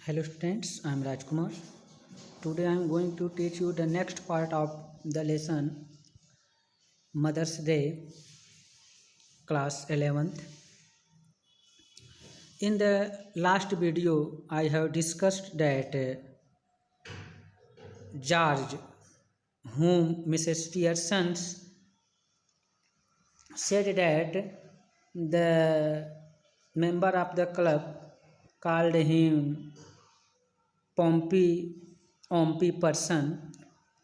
Hello students, I am Rajkumar. Today I am going to teach you the next part of the lesson Mother's Day, class 11th. In the last video, I have discussed that George, whom Mrs. Pearson said that the member of the club called him पोम्पी ओम्पी person.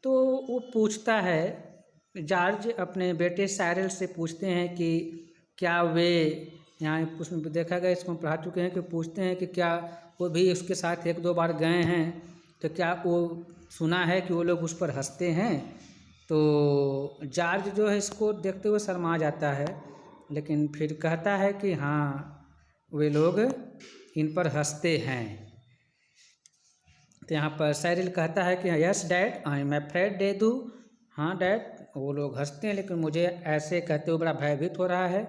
तो वो पूछता है, George अपने बेटे Cyril से पूछते हैं कि क्या वे, यहाँ उसमें देखा गया, इसको पढ़ा चुके हैं, कि पूछते हैं कि क्या वो भी उसके साथ एक दो बार गए हैं, तो क्या वो सुना है कि वो लोग उस पर हंसते हैं। तो जॉर्ज जो है इसको देखते हुए शर्मा जाता है, लेकिन फिर कहता है कि हाँ वे लोग इन पर हंसते हैं। तो यहाँ पर साइरिल कहता है कि yes dad I am afraid they do. हाँ डैड, वो लोग हंसते हैं, लेकिन मुझे ऐसे कहते हुए बड़ा भयभीत हो रहा है।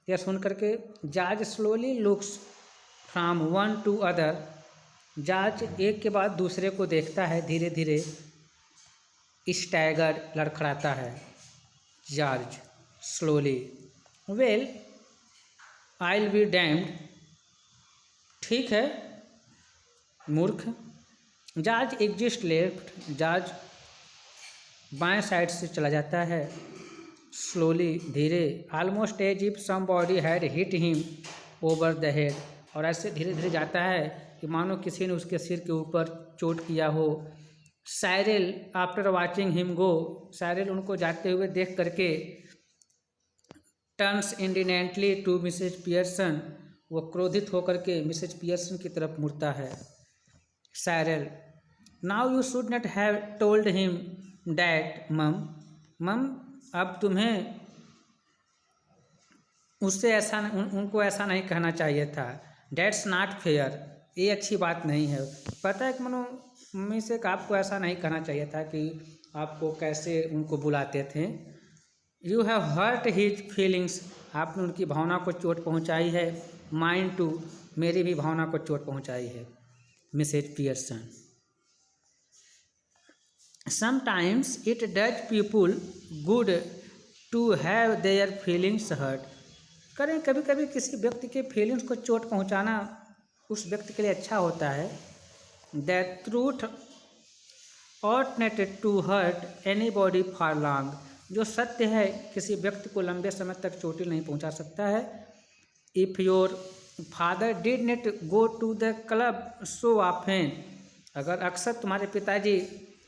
यह सुन करके George slowly looks from one two other. George एक के बाद दूसरे को देखता है, धीरे धीरे स्टैगर लड़खड़ाता है। George slowly, well I will be damned. ठीक है मूर्ख। George exist left. जॉर्ज बाएं साइड से चला जाता है, स्लोली, धीरे, almost as if somebody had hit him over the head. और ऐसे धीरे धीरे जाता है कि मानो किसी ने उसके सिर के ऊपर चोट किया हो। Cyril after watching him go, Cyril उनको जाते हुए देख करके टर्न्स इंडिनेंटली टू मिसेज पियर्सन, वो क्रोधित होकर के मिसेज पियर्सन की तरफ मुड़ता है। Cyril, now you should not have told him that मम। मम, अब तुम्हें उससे ऐसा उनको ऐसा नहीं कहना चाहिए था। डैट्स नॉट फेयर, ये अच्छी बात नहीं है। पता है कि मनो मम्मी से आपको ऐसा नहीं कहना चाहिए था कि आपको कैसे उनको बुलाते थे। You have hurt his feelings, आपने उनकी भावना को चोट पहुंचाई है। माइंड टू, मेरी भी भावना को चोट पहुंचाई है। Mrs Pearson, sometimes it does people good to have their feelings hurt। करें कभी कभी किसी व्यक्ति के फीलिंग्स को चोट पहुंचाना उस व्यक्ति के लिए अच्छा होता है। The truth ought not to hurt anybody for long। जो सत्य है किसी व्यक्ति को लंबे समय तक चोट नहीं पहुंचा सकता है। If your father did not go to the club so often, अगर अक्सर तुम्हारे पिताजी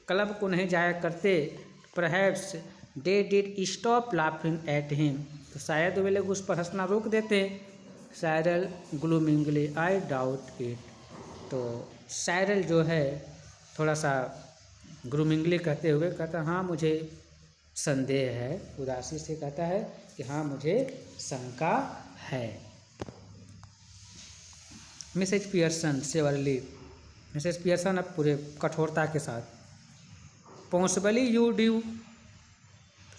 क्लब को नहीं जाया करते, perhaps they did stop laughing at him, तो शायद वे लोग उस पर हंसना रोक देते। Cyril gloomingly, I doubt it. तो साइरल जो है थोड़ा सा ग्लूमिंगली कहते हुए कहता, हाँ मुझे संदेह है, उदासी से कहता है कि हाँ मुझे शंका है। Mrs Pearson severely, Mrs Pearson अब पूरे कठोरता के साथ, पॉसिबली यू ड्यू,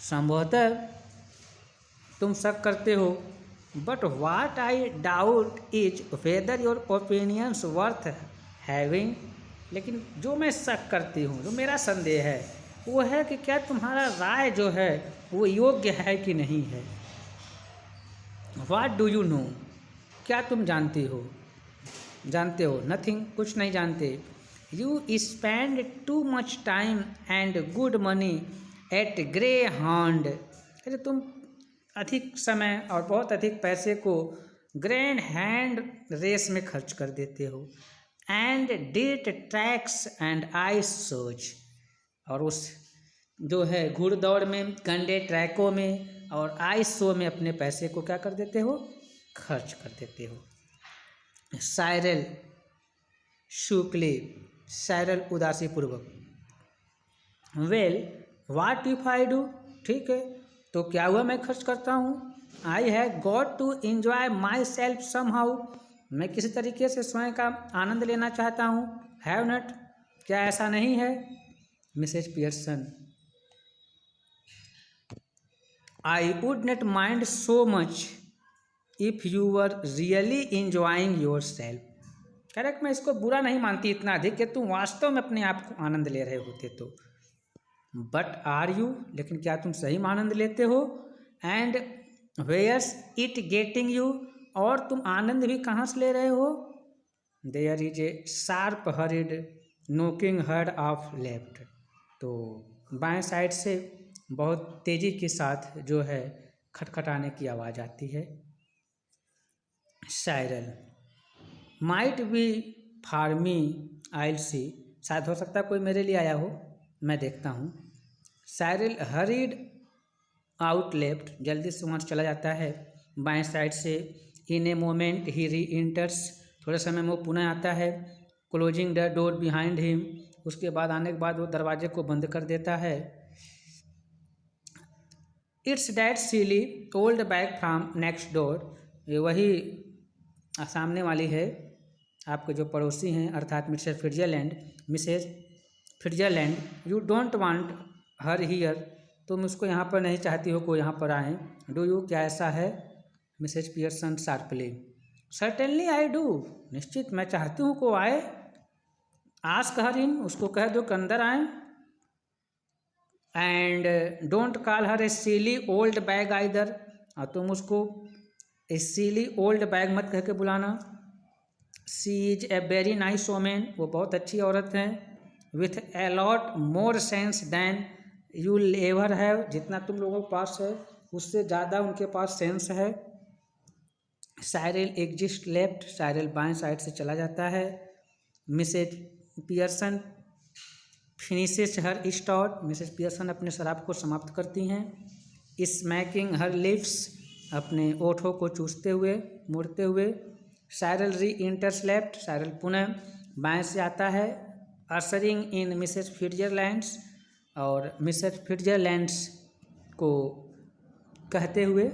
संभवतः तुम शक करते हो। But what I doubt is whether your opinions worth having, लेकिन जो मैं शक करती हूँ, जो मेरा संदेह है वो है कि क्या तुम्हारा राय जो है वो योग्य है कि नहीं है। वाट डू यू नो, क्या तुम जानते हो, नथिंग, कुछ नहीं जानते। You spend too much time and good money at grey hound, अरे तुम अधिक समय और बहुत अधिक पैसे को ग्रैंड हैंड रेस में खर्च कर देते हो। एंड डिट ट्रैक्स एंड आइस शोज, और उस जो है घुड़दौड़ में, गंडे ट्रैकों में और आइस शो में अपने पैसे को क्या कर देते हो, खर्च कर देते हो। साइरल शुक्ली, साइरल उदासी पूर्वक, well what if I do, ठीक है तो क्या हुआ मैं खर्च करता हूँ। I have got to enjoy myself somehow, मैं किसी तरीके से स्वयं का आनंद लेना चाहता हूँ। हैव नॉट, क्या ऐसा नहीं है। Mrs Pearson, I would not mind so much if you were really enjoying yourself, correct, मैं इसको बुरा नहीं मानती इतना अधिक कि तुम वास्तव में अपने आप को आनंद ले रहे होते तो। बट आर यू, लेकिन क्या तुम सही में आनंद लेते हो? And where's it getting you, और तुम आनंद भी कहाँ से ले रहे हो? There is a sharp hurried knocking heard off left, तो बाएं साइड से बहुत तेजी के साथ जो है खटखटाने की आवाज़ आती है। Cyril might be for me, I'll see, शायद हो सकता है कोई मेरे लिए आया हो, मैं देखता हूँ। साइरल हरीड आउट लेफ्ट, जल्दी से वहाँ चला जाता है बाएं साइड से। इन ए मोमेंट ही री इंटर्स, थोड़े समय में वो पुनः आता है। Closing the door behind him, उसके बाद आने के बाद वो दरवाजे को बंद कर देता है। It's that silly old bag from next door, ये वही सामने वाली है, आपके जो पड़ोसी हैं अर्थात Mrs Fitzerland. You don't want her here, तुम उसको यहाँ पर नहीं चाहती हो कोई यहाँ पर आए। डू यू, क्या ऐसा है? Mrs Pearson sharply. Certainly I do, निश्चित मैं चाहती हूँ को आए। आस्क हर इन, उसको कह दो कि अंदर आए। And don't call her a silly old bag either, और तुम उसको ए सीली ओल्ड बैग मत कह के बुलाना। She is a very nice women, वो बहुत अच्छी औरत है। With a lot more sense than you ever have, जितना तुम लोगों के पास है उससे ज़्यादा उनके पास सेंस है। साइरल एग्जिस्ट लेफ्ट, साइरल बाएं साइड से चला जाता है। Mrs Pearson finishes her stout, Mrs Pearson अपने शराब को समाप्त करती हैं। स्मैकिंग हर लिप्स, अपने ओठों को चूसते हुए मुड़ते हुए। साइरल री इंटर्स लेफ्ट, साइरल पुनः बाएं से आता है। अर्सरिंग इन मिसेज फिट्जरलैंड्स, और मिसेज फिट्जरलैंड्स को कहते हुए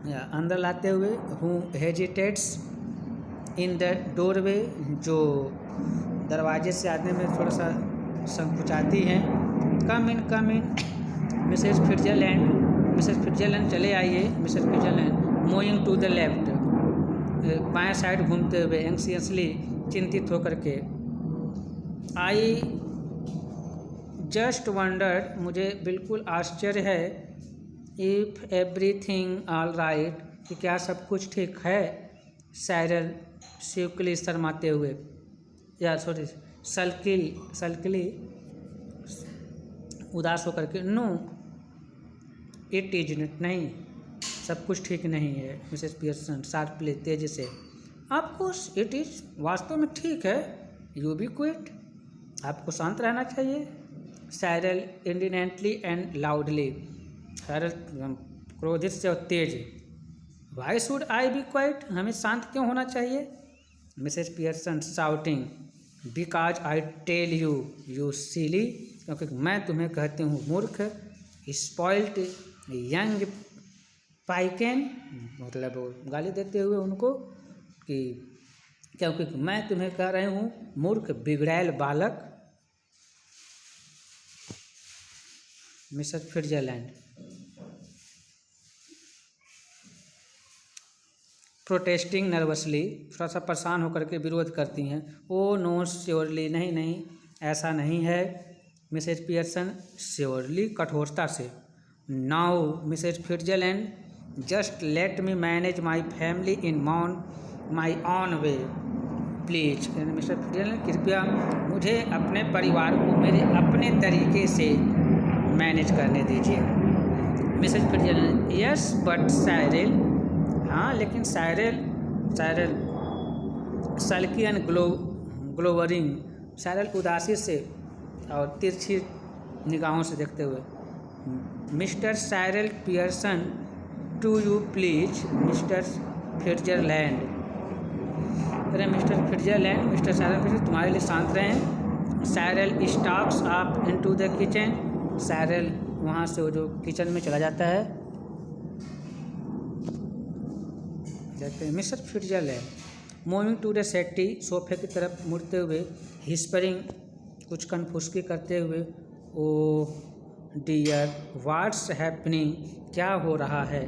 या अंदर लाते हुए। Who hesitates in the doorway, जो दरवाजे से आने में थोड़ा सा संकुचाती हैं। कम इन मिसेज फिट्जरलैंड चले आइए। Mrs फिट्जरलैंड moving to the left, बाएं साइड घूमते हुए एंक्सियसली, चिंतित होकर के। आई जस्ट वंडर्ड, मुझे बिल्कुल आश्चर्य है। इफ़ एवरीथिंग ऑल राइट, कि क्या सब कुछ ठीक है। साइरल शिवकली शर्माते हुए, या सॉरी सल्कली उदास होकर के। नो इट इज नॉट, नहीं सब कुछ ठीक नहीं है। मिसेस पियर्सन शार्पली, तेजी से। ऑफकोर्स इट इज, वास्तव में ठीक है। यू बी क्विट, आपको शांत रहना चाहिए। Cyril indignantly and loudly, Cyril क्रोधित से और तेज। Why should I be quiet, हमें शांत क्यों होना चाहिए। Mrs Pearson shouting, because I tell you you silly, क्योंकि मैं तुम्हें कहती हूँ मूर्ख। स्पॉइल्ड यंग पाइकेन, मतलब गाली देते हुए उनको कि क्योंकि मैं तुम्हें कह रही हूँ मूर्ख बिगड़ैल बालक। मिसेस फिट्जरलैंड प्रोटेस्टिंग नर्वसली, थोड़ा सा परेशान होकर के विरोध करती हैं। ओ नो श्योरली, नहीं ऐसा नहीं है। मिसेज पियर्सन श्योरली, कठोरता से। Now Mrs Fitzgerald, just let me manage my family in my own way please. Mr Fitzgerald, कृपया मुझे अपने परिवार को मेरे अपने तरीके से मैनेज करने दीजिए। Mrs Fitzgerald, yes but Cyril, हाँ लेकिन Cyril sulky and glowering, Cyril उदासी से और तिरछी निगाहों से देखते हुए। Mr Cyril Pearson, to you please Mr Fitzgerald. अरे Mr Fitzgerald, Mr Cyril Fitzgerald, तुम्हारे लिए शांत रहें। Cyril stalks up into the kitchen, Cyril वहाँ से वो जो किचन में चला जाता है। देखते हैं Mr Fitzgerald moving to the settee, सोफे की तरफ मुड़ते हुए। हिस्परिंग, कुछ कनफुसकी करते हुए। ओ डियर व्हाट्स हैपनिंग, क्या हो रहा है।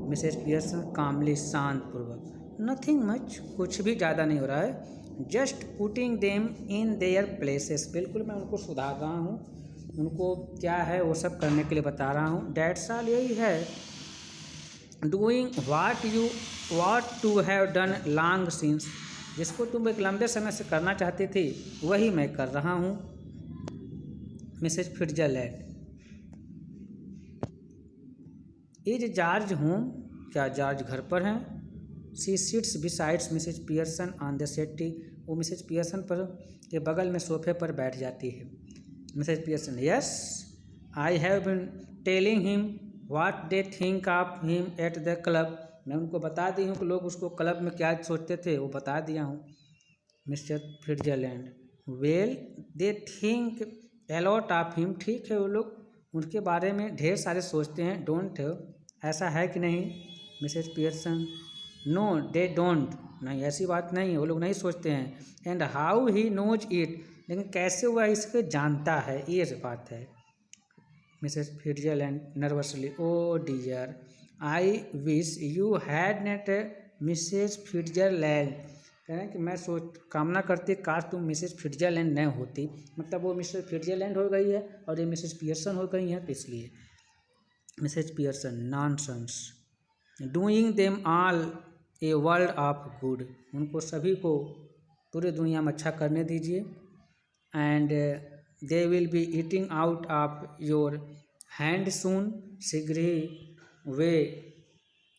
मिसेस पियर्सन कामली, शांत पूर्वक। नथिंग मच, कुछ भी ज़्यादा नहीं हो रहा है। Just putting them in their places, बिल्कुल मैं उनको सुधार रहा हूँ, उनको क्या है वो सब करने के लिए बता रहा हूँ। डैट्स ऑल, यही है। Doing what to have done long since, जिसको तुम एक लंबे समय से करना चाहती थी वही मैं कर रहा हूँ। Mrs Fitzgerald. Is George home, क्या जॉर्ज घर पर हैं? She sits besides Mrs Pearson on the settee, वो मिसेज पियर्सन पर के बगल में सोफे पर बैठ जाती है। Mrs Pearson, yes I have been telling him what they think of him at the club, मैं उनको बता दी हूँ कि लोग उसको क्लब में क्या सोचते थे, वो बता दिया हूँ। Mr Fitzgerald, well they think a lot of him, ठीक है वो लोग उनके बारे में ढेर सारे सोचते हैं, डोंट, ऐसा है कि नहीं? Mrs Pearson, no they don't, नहीं ऐसी बात नहीं है, वो लोग नहीं सोचते हैं। And how he knows it, लेकिन कैसे वह इसको जानता है, ये बात है। Mrs Fitzgerald nervously, oh dear I wish you had not Mrs Fitzgerald, कह रहे हैं कि मैं कामना करती काश तुम मिसेज फिट्जरलैंड न होती, मतलब वो मिसेज फिट्जरलैंड हो गई है और ये मिसेज पियर्सन हो गई हैं, तो इसलिए। Mrs Pearson, nonsense, doing them all a world of good, उनको सभी को पूरी दुनिया में अच्छा करने दीजिए। And they will be eating out of your hand soon, शीघ्र ही वे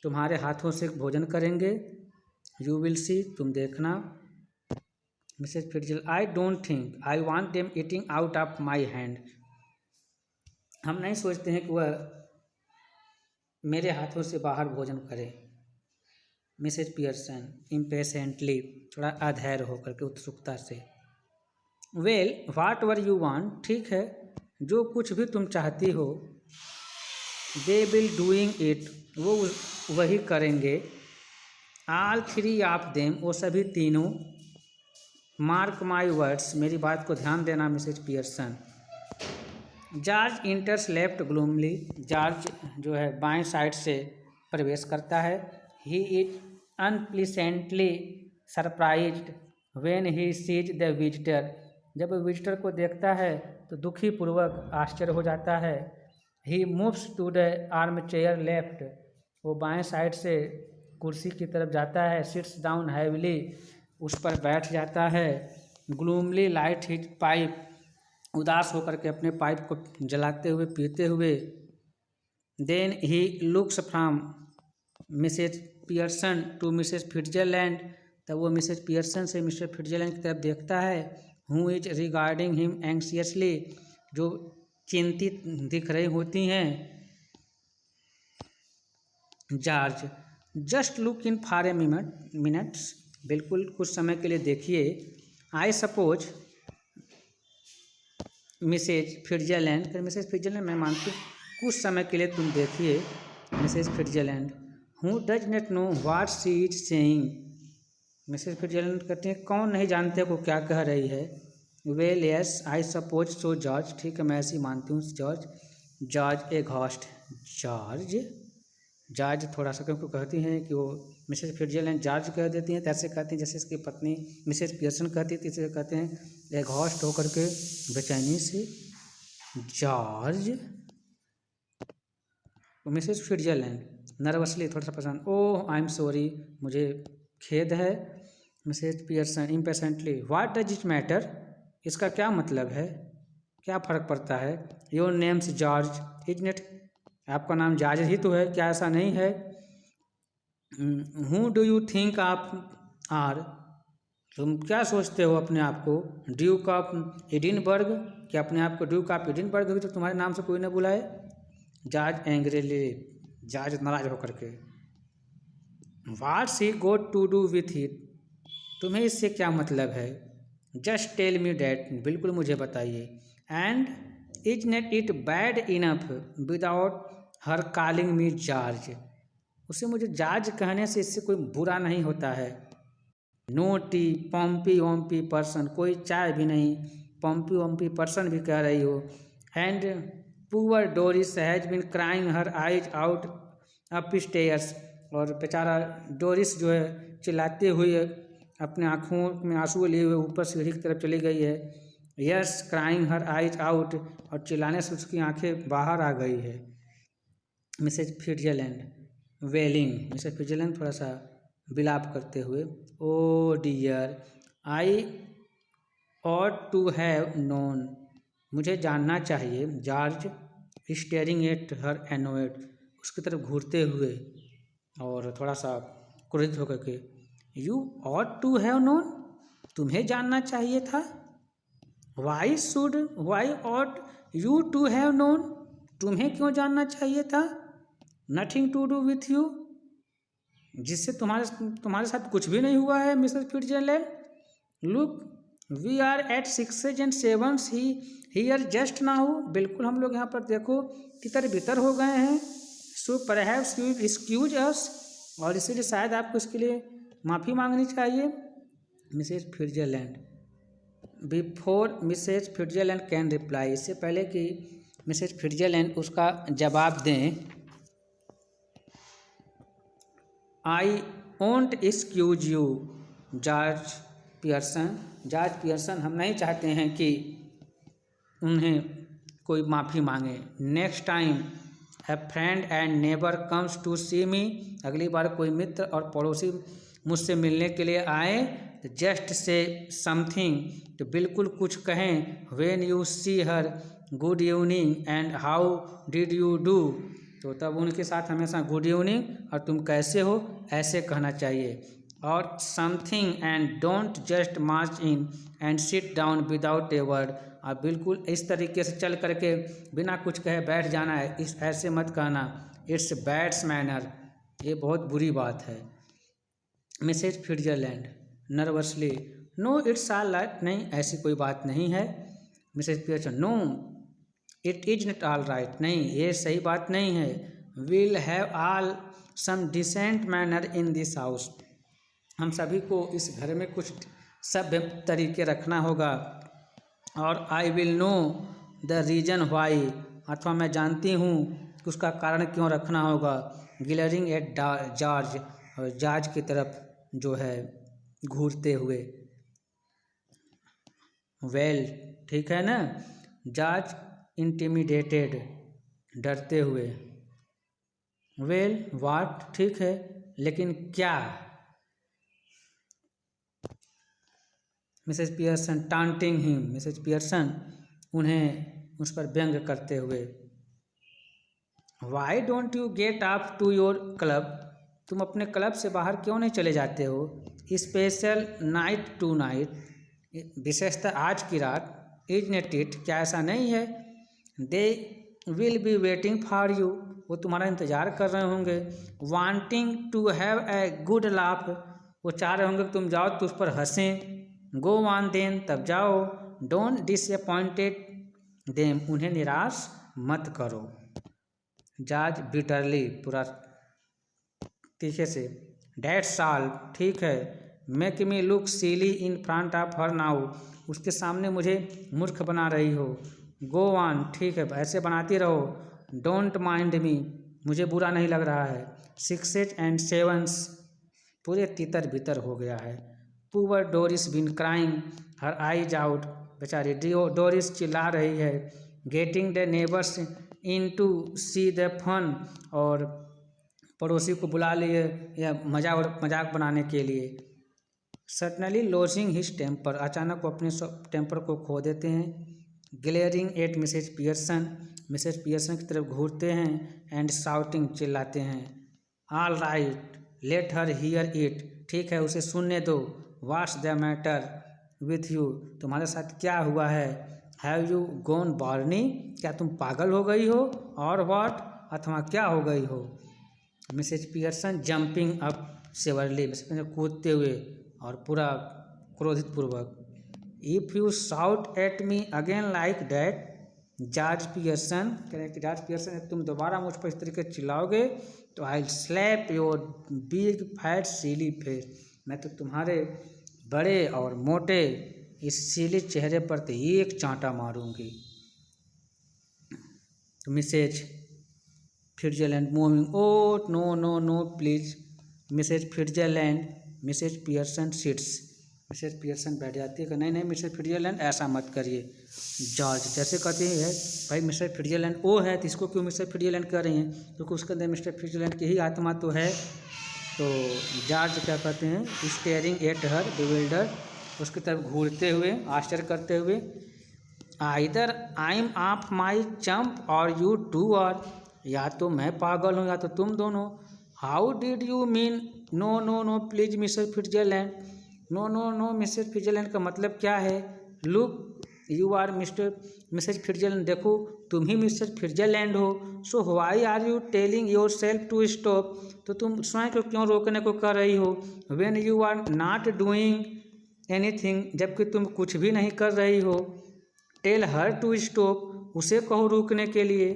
तुम्हारे हाथों से भोजन करेंगे। यू विल सी, तुम देखना। Mrs Fitzgerald, I don't think I want them eating out of my hand, हम नहीं सोचते हैं कि वह मेरे हाथों से बाहर भोजन करें। मिसेज पियर्सन इम्पेशेंटली, थोड़ा अधैर्य होकर के, उत्सुकता से। Well what were you want, ठीक है जो कुछ भी तुम चाहती हो। दे विल डूइंग इट, वो वही करेंगे। ऑल थ्री ऑफ देम, वो सभी तीनों। मार्क माई वर्ड्स, मेरी बात को ध्यान देना Mrs Pearson. George enters left gloomily, George जो है बाएं साइड से प्रवेश करता है। He is unpleasantly surprised when he sees the visitor, जब वो विजिटर को देखता है तो दुखी पूर्वक आश्चर्य हो जाता है। He moves to the armchair left, वो बाएं साइड से कुर्सी की तरफ जाता है। सिट्स डाउन हैविली, उस पर बैठ जाता है। ग्लूमली लाइट हिज पाइप, उदास होकर के अपने पाइप को जलाते हुए पीते हुए। Then he looks from Mrs Pearson to Mrs Fitzgerald, तब वो मिसेज पियर्सन से मिस्टर फिट्जरलैंड की तरफ देखता है। Who is regarding him anxiously, जो चिंतित दिख रही होती हैं। George, just look in for a minutes, बिल्कुल कुछ समय के लिए देखिए। I suppose Mrs Fitzgerald, Mrs Fitzgerald मैं मानती हूँ कुछ समय के लिए तुम देखिए। Mrs Fitzgerald, who does not know what she is saying, Mrs फिट्जरलैंड कहती हैं कौन नहीं जानते को क्या कह रही है। Well yes I suppose so George, ठीक है मैं ऐसी मानती हूँ जॉर्ज। जॉर्ज एग्हॉस्ट, जॉर्ज थोड़ा सा क्योंकि कहती हैं कि वो मिसेज फिट्जरलैंड जॉर्ज कह देती हैं, तैसे कहती हैं जैसे इसकी पत्नी मिसेज पियर्सन कहती थी, इसे कहते हैं एग्हॉस्ट होकर के बेचैनी से। जॉर्ज, मिसेज फिट्जरलैंड नर्वसली, थोड़ा सा पसंद, ओह आई एम सॉरी, मुझे खेद है। Mrs Pearson impatiently, what does it matter, इसका क्या मतलब है, क्या फ़र्क पड़ता है। Your names George is not, आपका नाम जॉर्ज ही तो है, क्या ऐसा नहीं है। हु डू यू थिंक आप आर, तुम क्या सोचते हो अपने आप को। ड्यूक ऑफ एडिनबर्ग, क्या अपने आप को ड्यूक ऑफ एडिनबर्ग भी तो तुम्हारे नाम से कोई न बुलाए। जॉर्ज एंग्रीली, जॉर्ज नाराज होकर के। What she got to do with it, तुम्हें इससे क्या मतलब है। जस्ट टेल मी डैट, बिल्कुल मुझे बताइए। And is not it bad enough without her calling me George, उसे मुझे जॉर्ज कहने से इससे कोई बुरा नहीं होता है। नो टी पॉम्पी वॉम्पी पर्सन, कोई चाय भी नहीं, पॉम्पी वॉम्पी पर्सन भी कह रही हो। And poor Doris has been crying her eyes out upstairs, और बेचारा डोरिस जो है चिल्लाते हुए अपने आँखों में आंसू लिए हुए ऊपर सीढ़ी की तरफ चली गई है। Yes crying her eyes out, और चिल्लाने से उसकी आंखें बाहर आ गई है। मिसेज फिट्जरलैंड वेलिंग, मिसेज फिट्जरलैंड थोड़ा सा विलाप करते हुए, oh dear I ought to have known, मुझे जानना चाहिए। George staring at her annoyed, उसकी तरफ घूरते हुए और थोड़ा सा क्रोधित होकर के, you ought to have known, तुम्हें जानना चाहिए था। Why ought you to have known, तुम्हें क्यों जानना चाहिए था। Nothing to do with you, जिससे तुम्हारे साथ कुछ भी नहीं हुआ है Mrs Fitzgerald. Look we are at 6s and 7s here just now, बिल्कुल हम लोग यहाँ पर देखो तितर बितर हो गए हैं। So perhaps you excuse us, और इसीलिए शायद आपको इसके लिए माफ़ी मांगनी चाहिए। Mrs Fitzgerald before Mrs Fitzgerald can reply, इससे पहले कि मिसेज फिट्जरलैंड उसका जवाब दें, I won't excuse you George Pearson, हम नहीं चाहते हैं कि उन्हें कोई माफ़ी मांगे। Next time a friend and neighbour comes to see me, अगली बार कोई मित्र और पड़ोसी मुझसे मिलने के लिए आए, जस्ट से समथिंग, तो बिल्कुल कुछ कहें। When you see her good evening and how did you do, तो तब उनके साथ हमेशा गुड इवनिंग और तुम कैसे हो ऐसे कहना चाहिए। और something and don't just March in and sit down without a word, और बिल्कुल इस तरीके से चल करके बिना कुछ कहे बैठ जाना है, इस ऐसे मत कहना। इट्स बैड्स मैनर, ये बहुत बुरी बात है। Mrs Fitzgerald nervously, no it's all right, नहीं ऐसी कोई बात नहीं है। Mrs Pearson, no it is not all right, नहीं ये सही बात नहीं है। Will have all some decent manner in this house, हम सभी को इस घर में कुछ सभ्य तरीके रखना होगा। और I will know the reason why, अथवा मैं जानती हूँ कि उसका कारण क्यों रखना होगा। ग्लेयरिंग एट जॉर्ज, और जॉर्ज की तरफ जो है घूरते हुए। वेल, ठीक है ना। जॉर्ज इंटिमिडेटेड, डरते हुए। वेल वाट, ठीक है लेकिन क्या। Mrs Pearson taunting him, Mrs Pearson उन्हें उस पर व्यंग करते हुए। Why don't you get up to your club, तुम अपने क्लब से बाहर क्यों नहीं चले जाते हो। स्पेशल नाइट टू नाइट, विशेषतः आज की रात। इज नेट इट, क्या ऐसा नहीं है। They will be waiting for you, वो तुम्हारा इंतज़ार कर रहे होंगे। Wanting to have a good laugh, वो चाह रहे होंगे कि तुम जाओ तो उस पर हंसें। गो ऑन देन, तब जाओ। डोंट डिसअपॉइंटेड देम, उन्हें निराश मत करो। जॉर्ज बिटरली, पूरा तीखे से। डैट्स ऑल, ठीक है। Make me look silly in front of her now, उसके सामने मुझे मूर्ख बना रही हो। गो ऑन, ठीक है ऐसे बनाती रहो। डोंट माइंड मी, मुझे बुरा नहीं लग रहा है। 6s and 7s, पूरे तितर बितर हो गया है। Poor Doris been crying her eyes out, बेचारी डोरिस चिल्ला रही है। Getting the neighbours in to see the fun, और पड़ोसी को बुला लिए या मजाक बनाने के लिए। सडनली लॉसिंग हिज टेम्पर, अचानक वो अपने टेम्पर को खो देते हैं। ग्लेयरिंग एट मिसेज पियर्सन की तरफ घूरते हैं। एंड शाउटिंग, चिल्लाते हैं। All right let her here it, ठीक है उसे सुनने दो। What's the matter with you, तुम्हारे साथ क्या हुआ है। हैव यू गॉन बार्नी, क्या तुम पागल हो गई हो। और व्हाट, अथवा क्या हो गई हो। Mrs Pearson jumping up severely, कूदते हुए और पूरा क्रोधित पूर्वक। If you shout at me again like that, George Pearson कह रहे हैं कि जॉर्ज पियर्सन तुम दोबारा मुझ पर इस तरीके चिल्लाओगे तो I slap your big fat silly face, मैं तो तुम्हारे बड़े और मोटे इस सीली चेहरे पर तो एक चांटा मारूंगी। तो Mrs फिट्जरलैंड moving, oh no no no please. Mrs Fitzgerald Mrs Pearson sits, Mrs Pearson बैठ जाती है कि नहीं नहीं मिसेज फिट्जरलैंड ऐसा मत करिए। जॉर्ज जैसे कहते हैं भाई मिस्टर फिट्जरलैंड वो है तो इसको क्यों मिस्टर फिट्जरलैंड कह रही हैं, क्योंकि उसके अंदर मिस्टर फिट्जरलैंड की ही आत्मा तो है। तो जॉर्ज क्या कहते हैं, स्टेयरिंग एट हर बिविल्डर, उसकी तरफ घूरते हुए आश्चर्य करते हुए, either I am off my chump or you to are, या तो मैं पागल हूँ या तो तुम दोनों। How did you mean, no no no please Mr Fitzgerald, no no no Mrs Fitzgerald का मतलब क्या है। Look you are Mrs Fitzgerald, देखो तुम ही मिस्टर फिट्जरलैंड हो। So why are you telling yourself to stop, तो तुम स्वयं को क्यों रोकने को कर रही हो। When you are not doing anything, जबकि तुम कुछ भी नहीं कर रही हो। टेल हर टू स्टॉप, उसे कहो रुकने के लिए।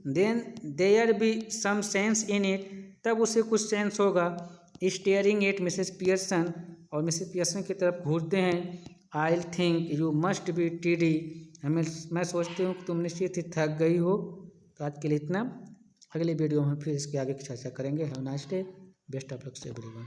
Then there be some sense in it, तब उसे कुछ सेंस होगा। स्टेयरिंग एट मिसेज पियर्सन, और मिसेज पियर्सन की तरफ घूरते हैं। I think you must be tidy, मैं सोचती हूँ कि तुम निश्चित ही थक गई हो। तो आज के लिए इतना, अगले वीडियो में फिर इसके आगे की चर्चा करेंगे। Have nice day, best of luck everyone.